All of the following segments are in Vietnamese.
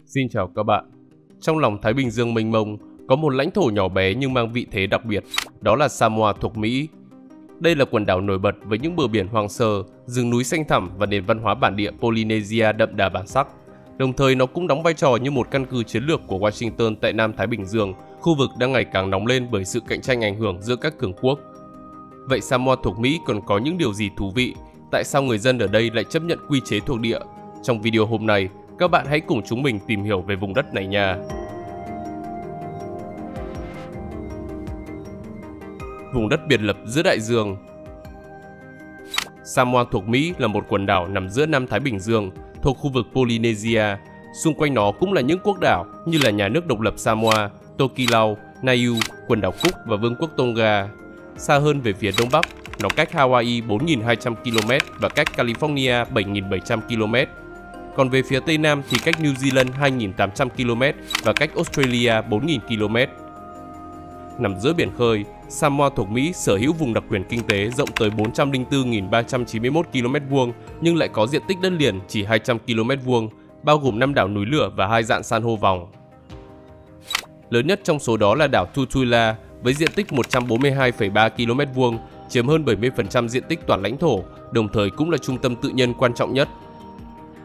Xin chào các bạn. Trong lòng Thái Bình Dương mênh mông, có một lãnh thổ nhỏ bé nhưng mang vị thế đặc biệt, đó là Samoa thuộc Mỹ. Đây là quần đảo nổi bật với những bờ biển hoang sơ, rừng núi xanh thẳm và nền văn hóa bản địa Polynesia đậm đà bản sắc. Đồng thời nó cũng đóng vai trò như một căn cứ chiến lược của Washington tại Nam Thái Bình Dương, khu vực đang ngày càng nóng lên bởi sự cạnh tranh ảnh hưởng giữa các cường quốc. Vậy Samoa thuộc Mỹ còn có những điều gì thú vị? Tại sao người dân ở đây lại chấp nhận quy chế thuộc địa? Trong video hôm nay, các bạn hãy cùng chúng mình tìm hiểu về vùng đất này nha. Vùng đất biệt lập giữa đại dương. Samoa thuộc Mỹ là một quần đảo nằm giữa Nam Thái Bình Dương, thuộc khu vực Polynesia. Xung quanh nó cũng là những quốc đảo như là nhà nước độc lập Samoa, Tokelau, Niue, quần đảo Cook và Vương quốc Tonga. Xa hơn về phía đông bắc, nó cách Hawaii 4.200 km và cách California 7.700 km. Còn về phía tây nam thì cách New Zealand 2.800 km và cách Australia 4.000 km. Nằm giữa biển khơi, Samoa thuộc Mỹ sở hữu vùng đặc quyền kinh tế rộng tới 404.391 km2 nhưng lại có diện tích đất liền chỉ 200 km2, bao gồm 5 đảo núi lửa và 2 dạn san hô vòng. Lớn nhất trong số đó là đảo Tutuila với diện tích 142,3 km2, chiếm hơn 70% diện tích toàn lãnh thổ, đồng thời cũng là trung tâm tự nhiên quan trọng nhất.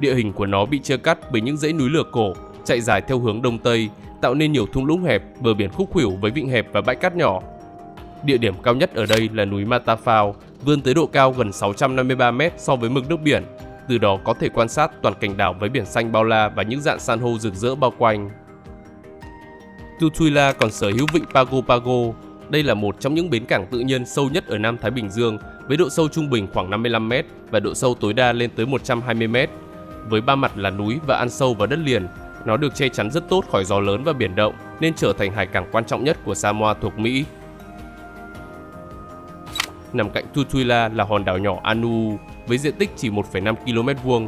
Địa hình của nó bị chia cắt bởi những dãy núi lửa cổ, chạy dài theo hướng đông tây, tạo nên nhiều thung lũng hẹp, bờ biển khúc khuỷu với vịnh hẹp và bãi cát nhỏ. Địa điểm cao nhất ở đây là núi Matafao, vươn tới độ cao gần 653 m so với mực nước biển. Từ đó có thể quan sát toàn cảnh đảo với biển xanh bao la và những dạn san hô rực rỡ bao quanh. Tutuila còn sở hữu vịnh Pago Pago. Đây là một trong những bến cảng tự nhiên sâu nhất ở Nam Thái Bình Dương, với độ sâu trung bình khoảng 55 m và độ sâu tối đa lên tới 120 m. Với ba mặt là núi và ăn sâu vào đất liền, nó được che chắn rất tốt khỏi gió lớn và biển động nên trở thành hải cảng quan trọng nhất của Samoa thuộc Mỹ. Nằm cạnh Tutuila là hòn đảo nhỏ Anu với diện tích chỉ 1,5 km2.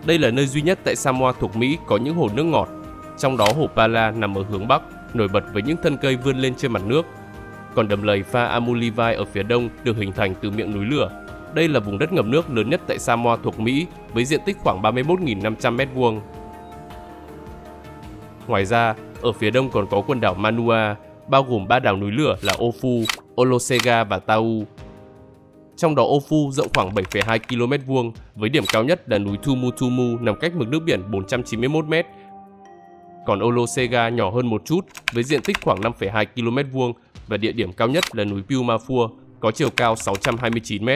Đây là nơi duy nhất tại Samoa thuộc Mỹ có những hồ nước ngọt. Trong đó hồ Pala nằm ở hướng bắc, nổi bật với những thân cây vươn lên trên mặt nước. Còn đầm lầy Pha Amulivai ở phía đông được hình thành từ miệng núi lửa. Đây là vùng đất ngập nước lớn nhất tại Samoa thuộc Mỹ với diện tích khoảng 31.500 m2. Ngoài ra, ở phía đông còn có quần đảo Manua, bao gồm 3 đảo núi lửa là Ofu, Olosega và Tau. Trong đó Ofu rộng khoảng 7,2 km2 với điểm cao nhất là núi Tumutumu nằm cách mực nước biển 491 m. Còn Olosega nhỏ hơn một chút với diện tích khoảng 5,2 km2 và địa điểm cao nhất là núi Piumafua có chiều cao 629 m.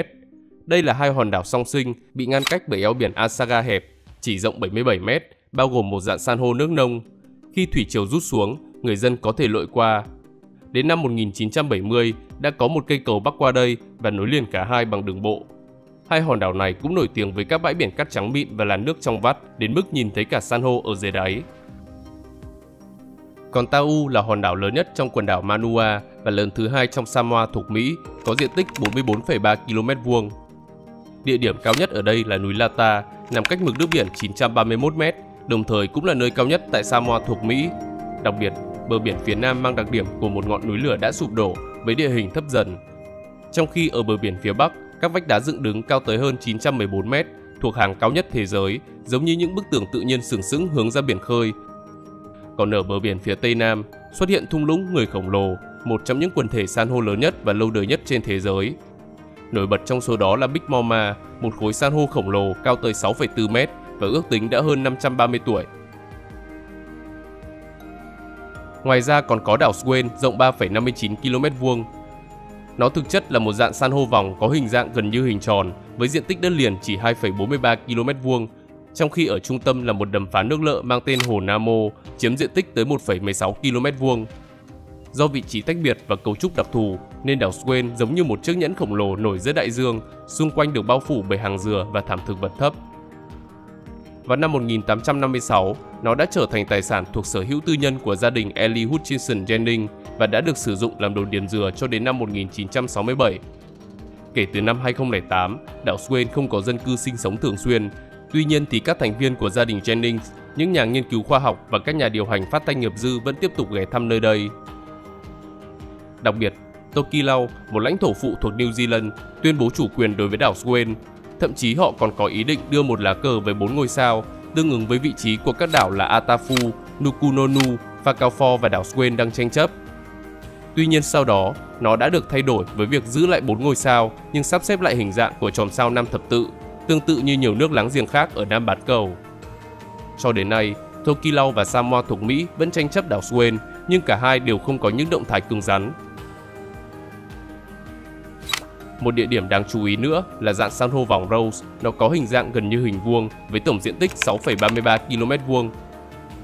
Đây là hai hòn đảo song sinh bị ngăn cách bởi eo biển Asaga hẹp, chỉ rộng 77 m, bao gồm một dạn san hô nước nông. Khi thủy triều rút xuống, người dân có thể lội qua. Đến năm 1970, đã có một cây cầu bắc qua đây và nối liền cả hai bằng đường bộ. Hai hòn đảo này cũng nổi tiếng với các bãi biển cát trắng mịn và làn nước trong vắt đến mức nhìn thấy cả san hô ở dưới đáy. Còn Tau là hòn đảo lớn nhất trong quần đảo Manua và lớn thứ hai trong Samoa thuộc Mỹ, có diện tích 44,3 km2. Địa điểm cao nhất ở đây là núi Lata, nằm cách mực nước biển 931 m, đồng thời cũng là nơi cao nhất tại Samoa thuộc Mỹ. Đặc biệt, bờ biển phía nam mang đặc điểm của một ngọn núi lửa đã sụp đổ với địa hình thấp dần. Trong khi ở bờ biển phía bắc, các vách đá dựng đứng cao tới hơn 914 m, thuộc hàng cao nhất thế giới, giống như những bức tường tự nhiên sừng sững hướng ra biển khơi. Còn ở bờ biển phía tây nam, xuất hiện thung lũng người khổng lồ, một trong những quần thể san hô lớn nhất và lâu đời nhất trên thế giới. Nổi bật trong số đó là Big Mama, một khối san hô khổng lồ cao tới 6,4 m và ước tính đã hơn 530 tuổi. Ngoài ra còn có đảo Swain rộng 3,59 km2. Nó thực chất là một dạn san hô vòng có hình dạng gần như hình tròn với diện tích đất liền chỉ 2,43 km2, trong khi ở trung tâm là một đầm phá nước lợ mang tên Hồ Namo chiếm diện tích tới 1,16 km2. Do vị trí tách biệt và cấu trúc đặc thù nên đảo Swain giống như một chiếc nhẫn khổng lồ nổi giữa đại dương, xung quanh được bao phủ bởi hàng dừa và thảm thực vật thấp. Vào năm 1856, nó đã trở thành tài sản thuộc sở hữu tư nhân của gia đình Eli Hutchinson Jennings và đã được sử dụng làm đồn điền dừa cho đến năm 1967. Kể từ năm 2008, đảo Swain không có dân cư sinh sống thường xuyên. Tuy nhiên thì các thành viên của gia đình Jennings, những nhà nghiên cứu khoa học và các nhà điều hành phát thanh nghiệp dư vẫn tiếp tục ghé thăm nơi đây. Đặc biệt, Tokelau, một lãnh thổ phụ thuộc New Zealand, tuyên bố chủ quyền đối với đảo Swain. Thậm chí họ còn có ý định đưa một lá cờ với 4 ngôi sao tương ứng với vị trí của các đảo là Atafu, Nukunonu, Fakafor và đảo Swain đang tranh chấp. Tuy nhiên sau đó, nó đã được thay đổi với việc giữ lại 4 ngôi sao nhưng sắp xếp lại hình dạng của chòm sao 5 thập tự, tương tự như nhiều nước láng giềng khác ở Nam bán cầu. Cho đến nay, Tokelau và Samoa thuộc Mỹ vẫn tranh chấp đảo Swain, nhưng cả hai đều không có những động thái cứng rắn. Một địa điểm đáng chú ý nữa là dạng san hô vòng Ross, nó có hình dạng gần như hình vuông với tổng diện tích 6,33 km².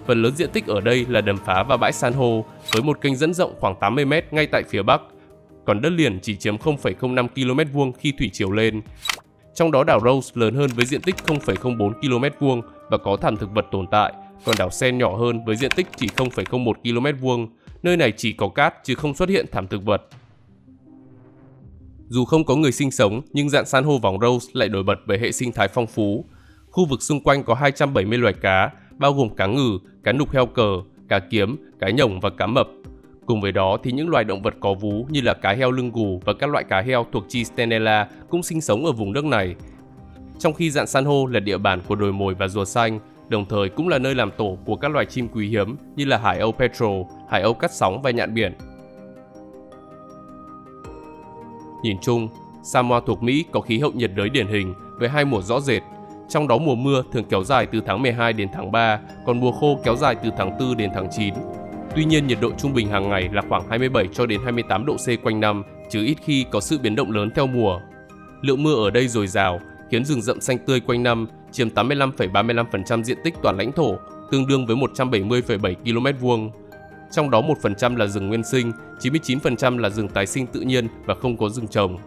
Phần lớn diện tích ở đây là đầm phá và bãi san hô với một kênh dẫn rộng khoảng 80 m ngay tại phía bắc, còn đất liền chỉ chiếm 0,05 km² khi thủy triều lên. Trong đó đảo Ross lớn hơn với diện tích 0,04 km² và có thảm thực vật tồn tại, còn đảo Sen nhỏ hơn với diện tích chỉ 0,01 km², nơi này chỉ có cát chứ không xuất hiện thảm thực vật. Dù không có người sinh sống, nhưng dạng san hô vòng Ross lại nổi bật với hệ sinh thái phong phú. Khu vực xung quanh có 270 loài cá, bao gồm cá ngừ, cá nục heo cờ, cá kiếm, cá nhồng và cá mập. Cùng với đó thì những loài động vật có vú như là cá heo lưng gù và các loại cá heo thuộc chi Stenella cũng sinh sống ở vùng nước này. Trong khi dạng san hô là địa bàn của đồi mồi và rùa xanh, đồng thời cũng là nơi làm tổ của các loài chim quý hiếm như là hải âu petrel, hải âu cắt sóng và nhạn biển. Nhìn chung, Samoa thuộc Mỹ có khí hậu nhiệt đới điển hình với hai mùa rõ rệt. Trong đó mùa mưa thường kéo dài từ tháng 12 đến tháng 3, còn mùa khô kéo dài từ tháng 4 đến tháng 9. Tuy nhiên nhiệt độ trung bình hàng ngày là khoảng 27 cho đến 28 độ C quanh năm, chứ ít khi có sự biến động lớn theo mùa. Lượng mưa ở đây dồi dào, khiến rừng rậm xanh tươi quanh năm, chiếm 85,35% diện tích toàn lãnh thổ, tương đương với 170,7 km². Trong đó 1% là rừng nguyên sinh, 99% là rừng tái sinh tự nhiên và không có rừng trồng.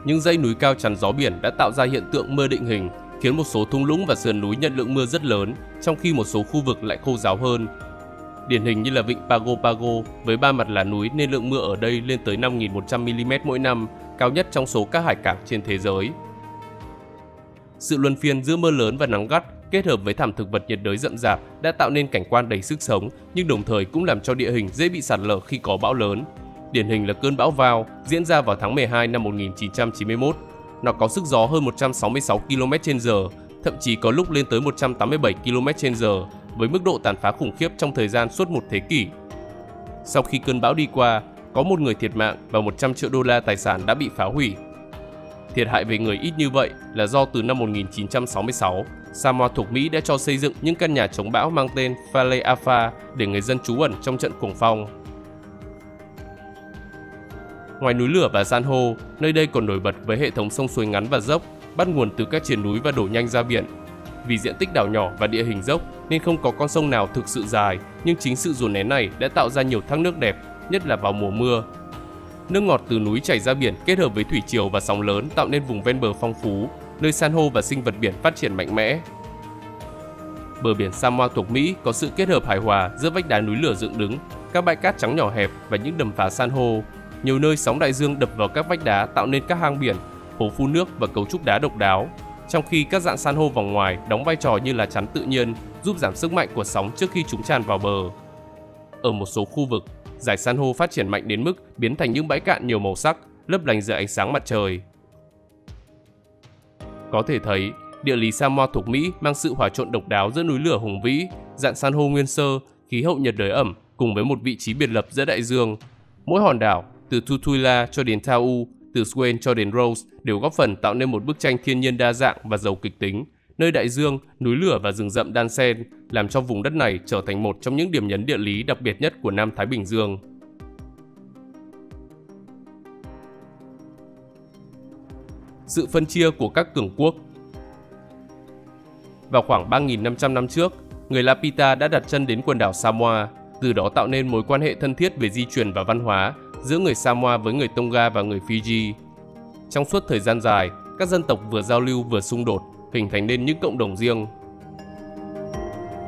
Những dãy núi cao chắn gió biển đã tạo ra hiện tượng mưa định hình, khiến một số thung lũng và sườn núi nhận lượng mưa rất lớn, trong khi một số khu vực lại khô ráo hơn. Điển hình như là vịnh Pago Pago với 3 mặt là núi nên lượng mưa ở đây lên tới 5.100 mm mỗi năm, cao nhất trong số các hải cảng trên thế giới. Sự luân phiên giữa mưa lớn và nắng gắt kết hợp với thảm thực vật nhiệt đới rậm rạp đã tạo nên cảnh quan đầy sức sống, nhưng đồng thời cũng làm cho địa hình dễ bị sạt lở khi có bão lớn. Điển hình là cơn bão Val diễn ra vào tháng 12 năm 1991. Nó có sức gió hơn 166 km/h, thậm chí có lúc lên tới 187 km/h, với mức độ tàn phá khủng khiếp trong thời gian suốt một thế kỷ. Sau khi cơn bão đi qua, có một người thiệt mạng và 100 triệu đô la tài sản đã bị phá hủy. Thiệt hại về người ít như vậy là do từ năm 1966, Samoa thuộc Mỹ đã cho xây dựng những căn nhà chống bão mang tên Fale Afa để người dân trú ẩn trong trận cuồng phong. Ngoài núi lửa và san hô, nơi đây còn nổi bật với hệ thống sông suối ngắn và dốc, bắt nguồn từ các triền núi và đổ nhanh ra biển. Vì diện tích đảo nhỏ và địa hình dốc nên không có con sông nào thực sự dài, nhưng chính sự dồn nén này đã tạo ra nhiều thác nước đẹp, nhất là vào mùa mưa. Nước ngọt từ núi chảy ra biển kết hợp với thủy triều và sóng lớn tạo nên vùng ven bờ phong phú, nơi san hô và sinh vật biển phát triển mạnh mẽ. Bờ biển Samoa thuộc Mỹ có sự kết hợp hài hòa giữa vách đá núi lửa dựng đứng, các bãi cát trắng nhỏ hẹp và những đầm phá san hô. Nhiều nơi sóng đại dương đập vào các vách đá tạo nên các hang biển, hồ phun nước và cấu trúc đá độc đáo. Trong khi các dạng san hô vòng ngoài đóng vai trò như là chắn tự nhiên, giúp giảm sức mạnh của sóng trước khi chúng tràn vào bờ. Ở một số khu vực, dải san hô phát triển mạnh đến mức biến thành những bãi cạn nhiều màu sắc, lấp lánh dưới ánh sáng mặt trời. Có thể thấy, địa lý Samoa thuộc Mỹ mang sự hòa trộn độc đáo giữa núi lửa hùng vĩ, dạng san hô nguyên sơ, khí hậu nhiệt đới ẩm cùng với một vị trí biệt lập giữa đại dương. Mỗi hòn đảo, từ Tutuila cho đến Tau, từ Swain cho đến Ross đều góp phần tạo nên một bức tranh thiên nhiên đa dạng và giàu kịch tính, nơi đại dương, núi lửa và rừng rậm đan xen làm cho vùng đất này trở thành một trong những điểm nhấn địa lý đặc biệt nhất của Nam Thái Bình Dương. Sự phân chia của các cường quốc. Vào khoảng 3.500 năm trước, người Lapita đã đặt chân đến quần đảo Samoa, từ đó tạo nên mối quan hệ thân thiết về di truyền và văn hóa giữa người Samoa với người Tonga và người Fiji. Trong suốt thời gian dài, các dân tộc vừa giao lưu vừa xung đột, hình thành nên những cộng đồng riêng.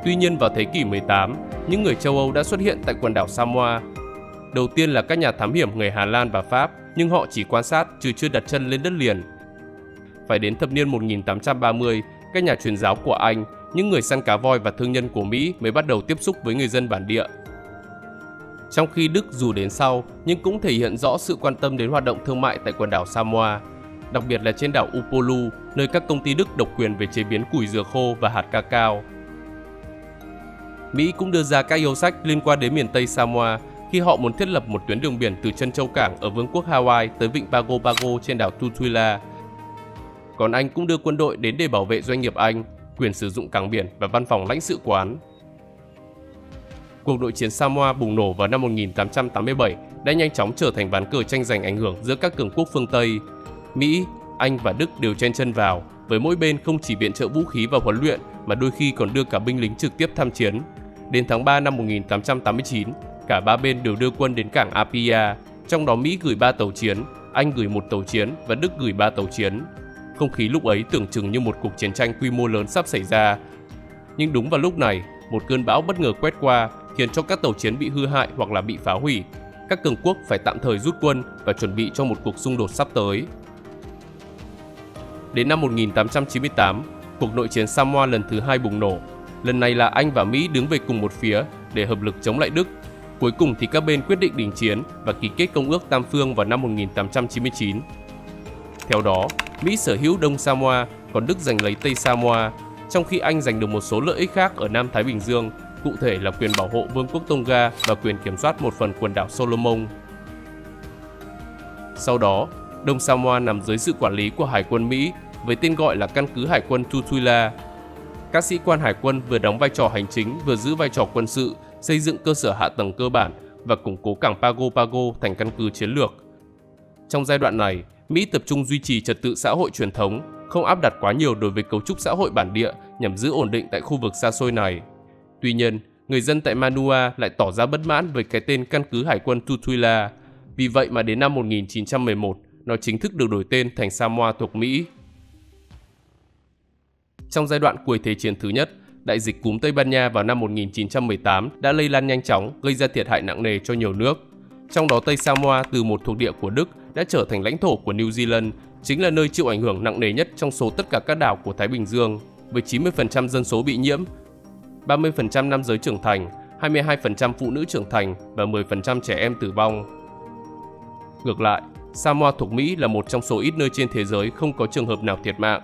Tuy nhiên vào thế kỷ 18, những người châu Âu đã xuất hiện tại quần đảo Samoa. Đầu tiên là các nhà thám hiểm người Hà Lan và Pháp, nhưng họ chỉ quan sát chứ chưa đặt chân lên đất liền. Phải đến thập niên 1830, các nhà truyền giáo của Anh, những người săn cá voi và thương nhân của Mỹ mới bắt đầu tiếp xúc với người dân bản địa. Trong khi Đức dù đến sau, nhưng cũng thể hiện rõ sự quan tâm đến hoạt động thương mại tại quần đảo Samoa. đặc biệt là trên đảo Upolu, nơi các công ty Đức độc quyền về chế biến củi dừa khô và hạt cacao. Mỹ cũng đưa ra các yêu sách liên quan đến miền Tây Samoa khi họ muốn thiết lập một tuyến đường biển từ chân châu cảng ở Vương quốc Hawaii tới vịnh Pago Pago trên đảo Tutuila. Còn Anh cũng đưa quân đội đến để bảo vệ doanh nghiệp Anh, quyền sử dụng cảng biển và văn phòng lãnh sự quán. Cuộc nội chiến Samoa bùng nổ vào năm 1887 đã nhanh chóng trở thành ván cờ tranh giành ảnh hưởng giữa các cường quốc phương Tây. Mỹ, Anh và Đức đều chen chân vào, với mỗi bên không chỉ viện trợ vũ khí và huấn luyện mà đôi khi còn đưa cả binh lính trực tiếp tham chiến. Đến tháng 3 năm 1889, cả ba bên đều đưa quân đến cảng Apia, trong đó Mỹ gửi 3 tàu chiến, Anh gửi 1 tàu chiến và Đức gửi 3 tàu chiến. Không khí lúc ấy tưởng chừng như một cuộc chiến tranh quy mô lớn sắp xảy ra. Nhưng đúng vào lúc này, một cơn bão bất ngờ quét qua, khiến cho các tàu chiến bị hư hại hoặc là bị phá hủy. Các cường quốc phải tạm thời rút quân và chuẩn bị cho một cuộc xung đột sắp tới. Đến năm 1898, cuộc nội chiến Samoa lần thứ 2 bùng nổ. Lần này là Anh và Mỹ đứng về cùng một phía để hợp lực chống lại Đức. Cuối cùng thì các bên quyết định đình chiến và ký kết Công ước Tam Phương vào năm 1899. Theo đó, Mỹ sở hữu Đông Samoa, còn Đức giành lấy Tây Samoa, trong khi Anh giành được một số lợi ích khác ở Nam Thái Bình Dương, cụ thể là quyền bảo hộ Vương quốc Tonga và quyền kiểm soát một phần quần đảo Solomon. Sau đó, Đông Samoa nằm dưới sự quản lý của Hải quân Mỹ với tên gọi là Căn cứ Hải quân Tutuila. Các sĩ quan hải quân vừa đóng vai trò hành chính vừa giữ vai trò quân sự, xây dựng cơ sở hạ tầng cơ bản và củng cố cảng Pago Pago thành căn cứ chiến lược. Trong giai đoạn này, Mỹ tập trung duy trì trật tự xã hội truyền thống, không áp đặt quá nhiều đối với cấu trúc xã hội bản địa nhằm giữ ổn định tại khu vực xa xôi này. Tuy nhiên, người dân tại Manua lại tỏ ra bất mãn với cái tên Căn cứ Hải quân Tutuila. Vì vậy mà đến năm 1911, nó chính thức được đổi tên thành Samoa thuộc Mỹ. Trong giai đoạn cuối Thế chiến thứ nhất, đại dịch cúm Tây Ban Nha vào năm 1918 đã lây lan nhanh chóng, gây ra thiệt hại nặng nề cho nhiều nước. Trong đó Tây Samoa từ một thuộc địa của Đức đã trở thành lãnh thổ của New Zealand, chính là nơi chịu ảnh hưởng nặng nề nhất trong số tất cả các đảo của Thái Bình Dương, với 90% dân số bị nhiễm, 30% nam giới trưởng thành, 22% phụ nữ trưởng thành và 10% trẻ em tử vong. Ngược lại, Samoa thuộc Mỹ là một trong số ít nơi trên thế giới không có trường hợp nào thiệt mạng.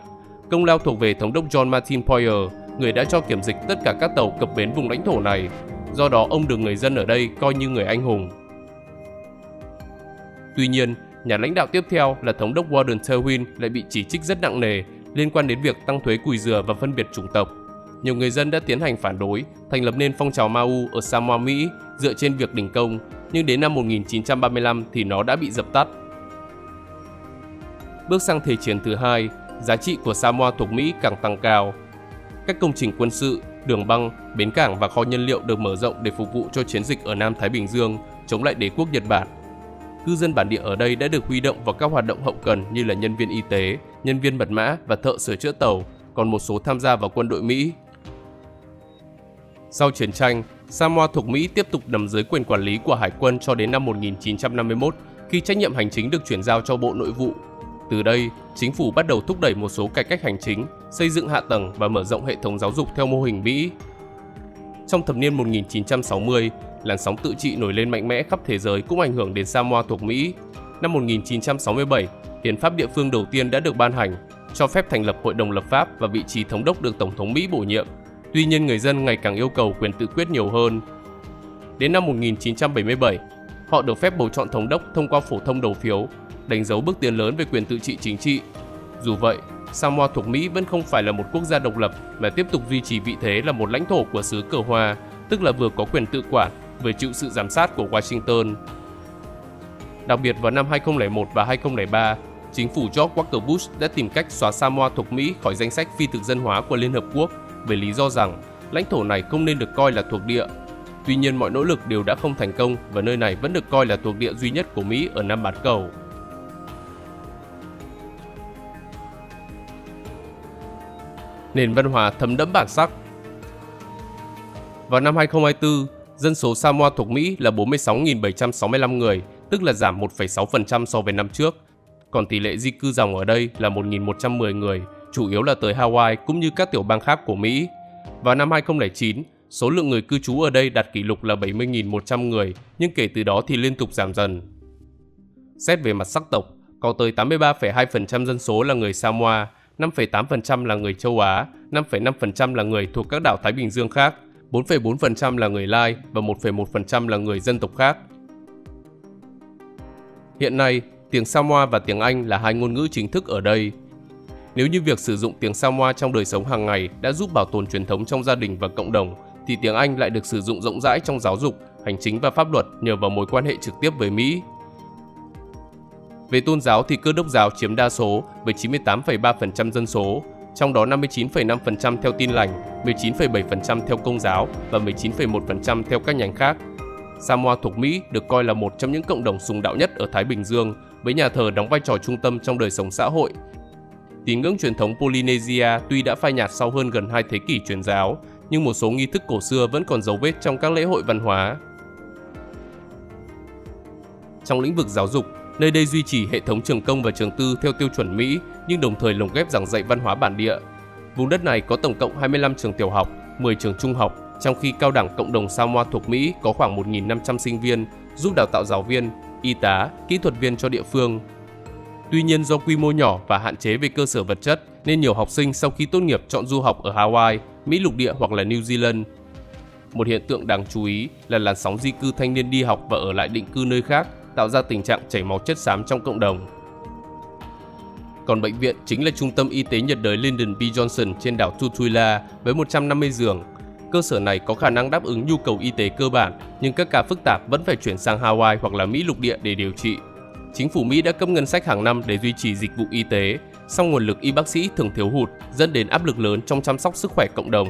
Công lao thuộc về Thống đốc John Martin Poyer, người đã cho kiểm dịch tất cả các tàu cập bến vùng lãnh thổ này. Do đó, ông được người dân ở đây coi như người anh hùng. Tuy nhiên, nhà lãnh đạo tiếp theo là Thống đốc Warden Terwin lại bị chỉ trích rất nặng nề liên quan đến việc tăng thuế củi dừa và phân biệt chủng tộc. Nhiều người dân đã tiến hành phản đối, thành lập nên phong trào Mau ở Samoa, Mỹ dựa trên việc đình công, nhưng đến năm 1935 thì nó đã bị dập tắt. Bước sang Thế chiến thứ hai, giá trị của Samoa thuộc Mỹ càng tăng cao. Các công trình quân sự, đường băng, bến cảng và kho nhân liệu được mở rộng để phục vụ cho chiến dịch ở Nam Thái Bình Dương chống lại đế quốc Nhật Bản. Cư dân bản địa ở đây đã được huy động vào các hoạt động hậu cần như là nhân viên y tế, nhân viên mật mã và thợ sửa chữa tàu, còn một số tham gia vào quân đội Mỹ. Sau chiến tranh, Samoa thuộc Mỹ tiếp tục nằm dưới quyền quản lý của Hải quân cho đến năm 1951 khi trách nhiệm hành chính được chuyển giao cho Bộ Nội vụ. Từ đây, chính phủ bắt đầu thúc đẩy một số cải cách hành chính, xây dựng hạ tầng và mở rộng hệ thống giáo dục theo mô hình Mỹ. Trong thập niên 1960, làn sóng tự trị nổi lên mạnh mẽ khắp thế giới cũng ảnh hưởng đến Samoa thuộc Mỹ. Năm 1967, hiến pháp địa phương đầu tiên đã được ban hành, cho phép thành lập hội đồng lập pháp và vị trí thống đốc được Tổng thống Mỹ bổ nhiệm. Tuy nhiên, người dân ngày càng yêu cầu quyền tự quyết nhiều hơn. Đến năm 1977, họ được phép bầu chọn thống đốc thông qua phổ thông đầu phiếu, đánh dấu bước tiến lớn về quyền tự trị chính trị. Dù vậy, Samoa thuộc Mỹ vẫn không phải là một quốc gia độc lập mà tiếp tục duy trì vị thế là một lãnh thổ của xứ cờ hoa, tức là vừa có quyền tự quản, vừa chịu sự giám sát của Washington. Đặc biệt vào năm 2001 và 2003, chính phủ George Walker Bush đã tìm cách xóa Samoa thuộc Mỹ khỏi danh sách phi thực dân hóa của Liên Hợp Quốc với lý do rằng lãnh thổ này không nên được coi là thuộc địa. Tuy nhiên, mọi nỗ lực đều đã không thành công và nơi này vẫn được coi là thuộc địa duy nhất của Mỹ ở Nam bán cầu. Nền văn hóa thấm đẫm bản sắc. Vào năm 2024, dân số Samoa thuộc Mỹ là 46.765 người, tức là giảm 1,6% so với năm trước. Còn tỷ lệ di cư dòng ở đây là 1.110 người, chủ yếu là tới Hawaii cũng như các tiểu bang khác của Mỹ. Vào năm 2009, số lượng người cư trú ở đây đạt kỷ lục là 70.100 người, nhưng kể từ đó thì liên tục giảm dần. Xét về mặt sắc tộc, có tới 83,2% dân số là người Samoa, 5,8% là người châu Á, 5,5% là người thuộc các đảo Thái Bình Dương khác, 4,4% là người Lai và 1,1% là người dân tộc khác. Hiện nay, tiếng Samoa và tiếng Anh là hai ngôn ngữ chính thức ở đây. Nếu như việc sử dụng tiếng Samoa trong đời sống hàng ngày đã giúp bảo tồn truyền thống trong gia đình và cộng đồng, thì tiếng Anh lại được sử dụng rộng rãi trong giáo dục, hành chính và pháp luật nhờ vào mối quan hệ trực tiếp với Mỹ. Về tôn giáo thì Cơ đốc giáo chiếm đa số với 98,3% dân số, trong đó 59,5% theo Tin lành, 19,7% theo Công giáo và 19,1% theo các nhánh khác. Samoa thuộc Mỹ được coi là một trong những cộng đồng sùng đạo nhất ở Thái Bình Dương, với nhà thờ đóng vai trò trung tâm trong đời sống xã hội. Tín ngưỡng truyền thống Polynesia tuy đã phai nhạt sau hơn gần 2 thế kỷ truyền giáo, nhưng một số nghi thức cổ xưa vẫn còn dấu vết trong các lễ hội văn hóa. Trong lĩnh vực giáo dục, nơi đây duy trì hệ thống trường công và trường tư theo tiêu chuẩn Mỹ, nhưng đồng thời lồng ghép giảng dạy văn hóa bản địa. Vùng đất này có tổng cộng 25 trường tiểu học, 10 trường trung học, trong khi cao đẳng cộng đồng Samoa thuộc Mỹ có khoảng 1.500 sinh viên, giúp đào tạo giáo viên, y tá, kỹ thuật viên cho địa phương. Tuy nhiên do quy mô nhỏ và hạn chế về cơ sở vật chất, nên nhiều học sinh sau khi tốt nghiệp chọn du học ở Hawaii, Mỹ lục địa hoặc là New Zealand. Một hiện tượng đáng chú ý là làn sóng di cư thanh niên đi học và ở lại định cư nơi khác, tạo ra tình trạng chảy máu chất xám trong cộng đồng. Còn bệnh viện chính là Trung tâm Y tế nhiệt đới Lyndon B. Johnson trên đảo Tutuila với 150 giường. Cơ sở này có khả năng đáp ứng nhu cầu y tế cơ bản, nhưng các ca phức tạp vẫn phải chuyển sang Hawaii hoặc là Mỹ lục địa để điều trị. Chính phủ Mỹ đã cấp ngân sách hàng năm để duy trì dịch vụ y tế, song nguồn lực y bác sĩ thường thiếu hụt, dẫn đến áp lực lớn trong chăm sóc sức khỏe cộng đồng.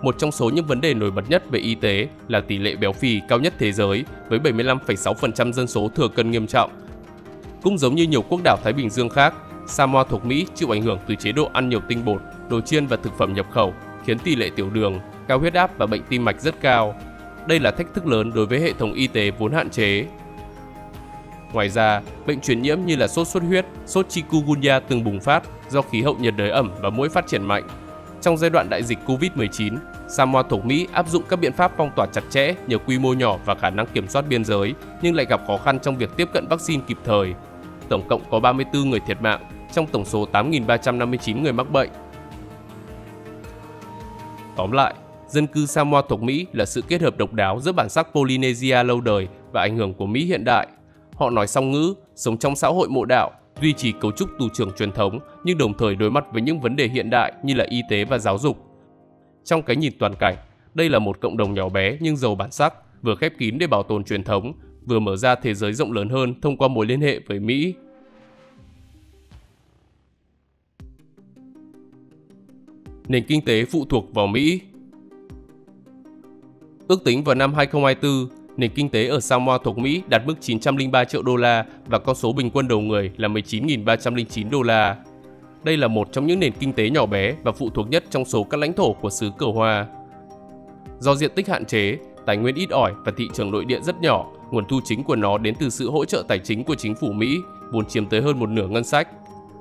Một trong số những vấn đề nổi bật nhất về y tế là tỷ lệ béo phì cao nhất thế giới với 75,6% dân số thừa cân nghiêm trọng. Cũng giống như nhiều quốc đảo Thái Bình Dương khác, Samoa thuộc Mỹ chịu ảnh hưởng từ chế độ ăn nhiều tinh bột, đồ chiên và thực phẩm nhập khẩu, khiến tỷ lệ tiểu đường, cao huyết áp và bệnh tim mạch rất cao. Đây là thách thức lớn đối với hệ thống y tế vốn hạn chế. Ngoài ra, bệnh truyền nhiễm như là sốt xuất huyết, sốt chikungunya từng bùng phát do khí hậu nhiệt đới ẩm và muỗi phát triển mạnh. Trong giai đoạn đại dịch Covid-19, Samoa thuộc Mỹ áp dụng các biện pháp phong tỏa chặt chẽ nhờ quy mô nhỏ và khả năng kiểm soát biên giới, nhưng lại gặp khó khăn trong việc tiếp cận vaccine kịp thời. Tổng cộng có 34 người thiệt mạng trong tổng số 8.359 người mắc bệnh. Tóm lại, dân cư Samoa thuộc Mỹ là sự kết hợp độc đáo giữa bản sắc Polynesia lâu đời và ảnh hưởng của Mỹ hiện đại. Họ nói song ngữ, sống trong xã hội mộ đạo, duy trì cấu trúc tù trưởng truyền thống nhưng đồng thời đối mặt với những vấn đề hiện đại như là y tế và giáo dục. Trong cái nhìn toàn cảnh, đây là một cộng đồng nhỏ bé nhưng giàu bản sắc, vừa khép kín để bảo tồn truyền thống, vừa mở ra thế giới rộng lớn hơn thông qua mối liên hệ với Mỹ. Nền kinh tế phụ thuộc vào Mỹ. Ước tính vào năm 2024, nền kinh tế ở Samoa thuộc Mỹ đạt mức 903 triệu đô la và con số bình quân đầu người là 19.309 đô la. Đây là một trong những nền kinh tế nhỏ bé và phụ thuộc nhất trong số các lãnh thổ của xứ Cờ Hoa. Do diện tích hạn chế, tài nguyên ít ỏi và thị trường nội địa rất nhỏ, nguồn thu chính của nó đến từ sự hỗ trợ tài chính của chính phủ Mỹ, vốn chiếm tới hơn một nửa ngân sách.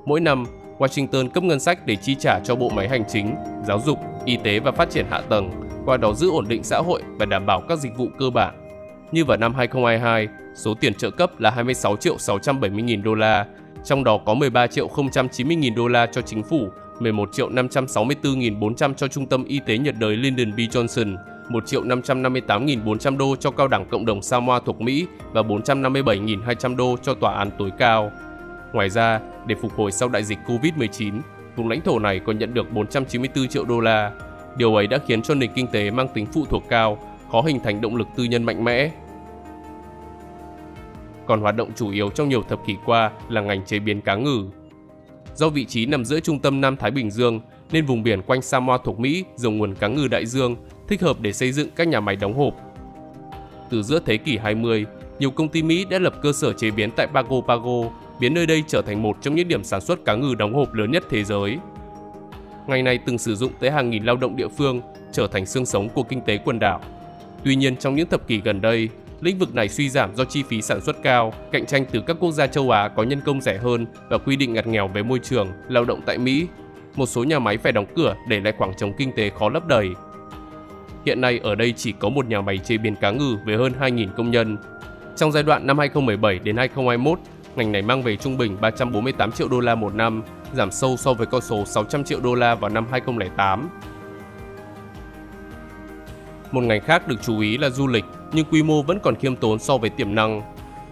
Mỗi năm, Washington cấp ngân sách để chi trả cho bộ máy hành chính, giáo dục, y tế và phát triển hạ tầng, qua đó giữ ổn định xã hội và đảm bảo các dịch vụ cơ bản. Như vào năm 2022, số tiền trợ cấp là 26 triệu 670 nghìn đô la, trong đó có 13 triệu 090 nghìn đô la cho chính phủ, 11 triệu 564 nghìn 400 cho Trung tâm Y tế nhiệt đới Lyndon B. Johnson, 1 triệu 558 nghìn 400 đô cho cao đẳng cộng đồng Samoa thuộc Mỹ và 457 nghìn 200 đô cho tòa án tối cao. Ngoài ra, để phục hồi sau đại dịch Covid-19, vùng lãnh thổ này còn nhận được 494 triệu đô la. Điều ấy đã khiến cho nền kinh tế mang tính phụ thuộc cao, khó hình thành động lực tư nhân mạnh mẽ. Còn hoạt động chủ yếu trong nhiều thập kỷ qua là ngành chế biến cá ngừ. Do vị trí nằm giữa trung tâm Nam Thái Bình Dương, nên vùng biển quanh Samoa thuộc Mỹ giàu nguồn cá ngừ đại dương, thích hợp để xây dựng các nhà máy đóng hộp. Từ giữa thế kỷ 20, nhiều công ty Mỹ đã lập cơ sở chế biến tại Pago Pago, biến nơi đây trở thành một trong những điểm sản xuất cá ngừ đóng hộp lớn nhất thế giới. Ngành này từng sử dụng tới hàng nghìn lao động địa phương, trở thành xương sống của kinh tế quần đảo. Tuy nhiên, trong những thập kỷ gần đây, lĩnh vực này suy giảm do chi phí sản xuất cao, cạnh tranh từ các quốc gia châu Á có nhân công rẻ hơn và quy định ngặt nghèo về môi trường, lao động tại Mỹ. Một số nhà máy phải đóng cửa để lại khoảng trống kinh tế khó lấp đầy. Hiện nay ở đây chỉ có một nhà máy chế biến cá ngừ với hơn 2.000 công nhân. Trong giai đoạn năm 2017 đến 2021, ngành này mang về trung bình 348 triệu đô la một năm, giảm sâu so với con số 600 triệu đô la vào năm 2008. Một ngành khác được chú ý là du lịch, nhưng quy mô vẫn còn khiêm tốn so với tiềm năng.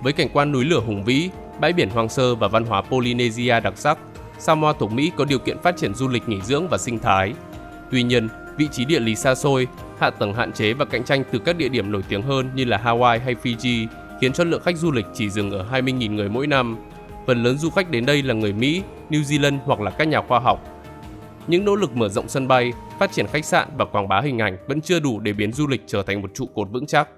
Với cảnh quan núi lửa hùng vĩ, bãi biển hoang sơ và văn hóa Polynesia đặc sắc, Samoa thuộc Mỹ có điều kiện phát triển du lịch nghỉ dưỡng và sinh thái. Tuy nhiên, vị trí địa lý xa xôi, hạ tầng hạn chế và cạnh tranh từ các địa điểm nổi tiếng hơn như là Hawaii hay Fiji khiến cho lượng khách du lịch chỉ dừng ở 20.000 người mỗi năm. Phần lớn du khách đến đây là người Mỹ, New Zealand hoặc là các nhà khoa học. Những nỗ lực mở rộng sân bay, phát triển khách sạn và quảng bá hình ảnh vẫn chưa đủ để biến du lịch trở thành một trụ cột vững chắc.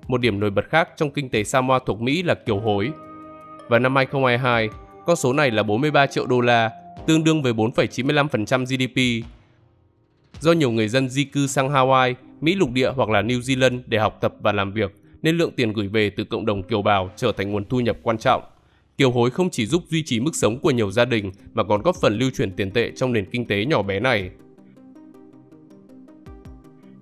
Một điểm nổi bật khác trong kinh tế Samoa thuộc Mỹ là kiều hối. Vào năm 2022, con số này là 43 triệu đô la, tương đương với 4,95% GDP. Do nhiều người dân di cư sang Hawaii, Mỹ lục địa hoặc là New Zealand để học tập và làm việc, nên lượng tiền gửi về từ cộng đồng kiều bào trở thành nguồn thu nhập quan trọng. Kiều hối không chỉ giúp duy trì mức sống của nhiều gia đình mà còn góp phần lưu chuyển tiền tệ trong nền kinh tế nhỏ bé này.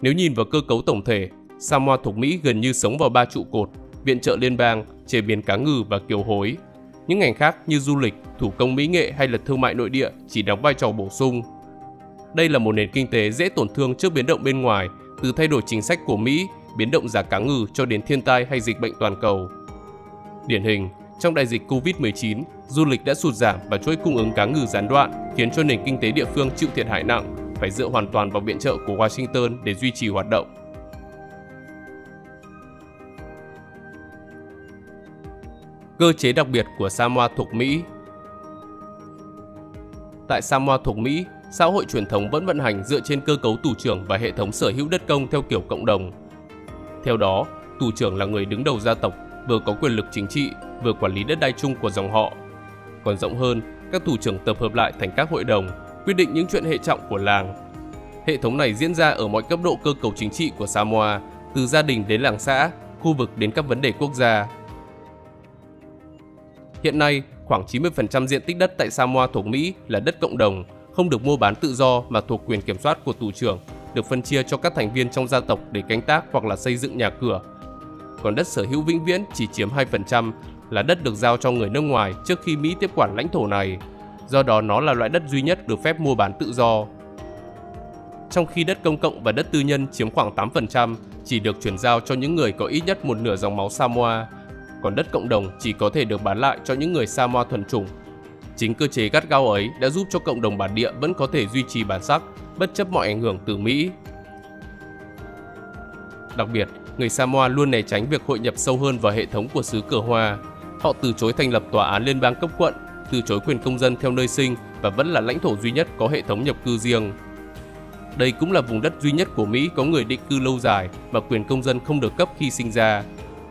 Nếu nhìn vào cơ cấu tổng thể, Samoa thuộc Mỹ gần như sống vào 3 trụ cột: viện trợ liên bang, chế biến cá ngừ và kiều hối. Những ngành khác như du lịch, thủ công mỹ nghệ hay là thương mại nội địa chỉ đóng vai trò bổ sung. Đây là một nền kinh tế dễ tổn thương trước biến động bên ngoài, từ thay đổi chính sách của Mỹ, biến động giá cá ngừ cho đến thiên tai hay dịch bệnh toàn cầu. Điển hình, trong đại dịch Covid-19, du lịch đã sụt giảm và chuỗi cung ứng cá ngừ gián đoạn, khiến cho nền kinh tế địa phương chịu thiệt hại nặng, phải dựa hoàn toàn vào viện trợ của Washington để duy trì hoạt động. Cơ chế đặc biệt của Samoa thuộc Mỹ. Tại Samoa thuộc Mỹ, xã hội truyền thống vẫn vận hành dựa trên cơ cấu tù trưởng và hệ thống sở hữu đất công theo kiểu cộng đồng. Theo đó, tù trưởng là người đứng đầu gia tộc, vừa có quyền lực chính trị, vừa quản lý đất đai chung của dòng họ. Còn rộng hơn, các tù trưởng tập hợp lại thành các hội đồng, quyết định những chuyện hệ trọng của làng. Hệ thống này diễn ra ở mọi cấp độ cơ cấu chính trị của Samoa, từ gia đình đến làng xã, khu vực đến các vấn đề quốc gia. Hiện nay, khoảng 90% diện tích đất tại Samoa thuộc Mỹ là đất cộng đồng, không được mua bán tự do mà thuộc quyền kiểm soát của tù trưởng, được phân chia cho các thành viên trong gia tộc để canh tác hoặc là xây dựng nhà cửa. Còn đất sở hữu vĩnh viễn chỉ chiếm 2%, là đất được giao cho người nước ngoài trước khi Mỹ tiếp quản lãnh thổ này. Do đó nó là loại đất duy nhất được phép mua bán tự do. Trong khi đất công cộng và đất tư nhân chiếm khoảng 8%, chỉ được chuyển giao cho những người có ít nhất một nửa dòng máu Samoa, còn đất cộng đồng chỉ có thể được bán lại cho những người Samoa thuần chủng. Chính cơ chế gắt gao ấy đã giúp cho cộng đồng bản địa vẫn có thể duy trì bản sắc, bất chấp mọi ảnh hưởng từ Mỹ. Đặc biệt, người Samoa luôn né tránh việc hội nhập sâu hơn vào hệ thống của xứ cờ hoa. Họ từ chối thành lập tòa án liên bang cấp quận, từ chối quyền công dân theo nơi sinh và vẫn là lãnh thổ duy nhất có hệ thống nhập cư riêng. Đây cũng là vùng đất duy nhất của Mỹ có người định cư lâu dài mà quyền công dân không được cấp khi sinh ra.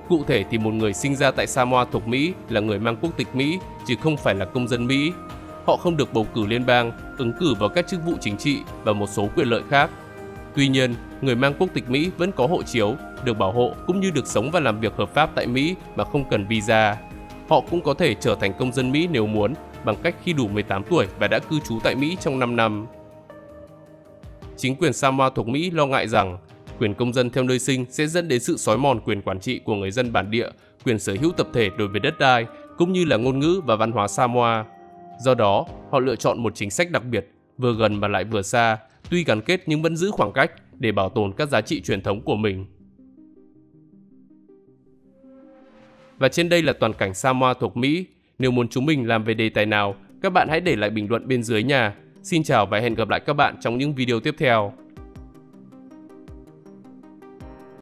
Cụ thể thì một người sinh ra tại Samoa thuộc Mỹ là người mang quốc tịch Mỹ, chứ không phải là công dân Mỹ. Họ không được bầu cử liên bang, ứng cử vào các chức vụ chính trị và một số quyền lợi khác. Tuy nhiên, người mang quốc tịch Mỹ vẫn có hộ chiếu, được bảo hộ cũng như được sống và làm việc hợp pháp tại Mỹ mà không cần visa. Họ cũng có thể trở thành công dân Mỹ nếu muốn, bằng cách khi đủ 18 tuổi và đã cư trú tại Mỹ trong 5 năm. Chính quyền Samoa thuộc Mỹ lo ngại rằng quyền công dân theo nơi sinh sẽ dẫn đến sự xói mòn quyền quản trị của người dân bản địa, quyền sở hữu tập thể đối với đất đai, cũng như là ngôn ngữ và văn hóa Samoa. Do đó, họ lựa chọn một chính sách đặc biệt, vừa gần mà lại vừa xa, tuy gắn kết nhưng vẫn giữ khoảng cách để bảo tồn các giá trị truyền thống của mình. Và trên đây là toàn cảnh Samoa thuộc Mỹ. Nếu muốn chúng mình làm về đề tài nào, các bạn hãy để lại bình luận bên dưới nha. Xin chào và hẹn gặp lại các bạn trong những video tiếp theo.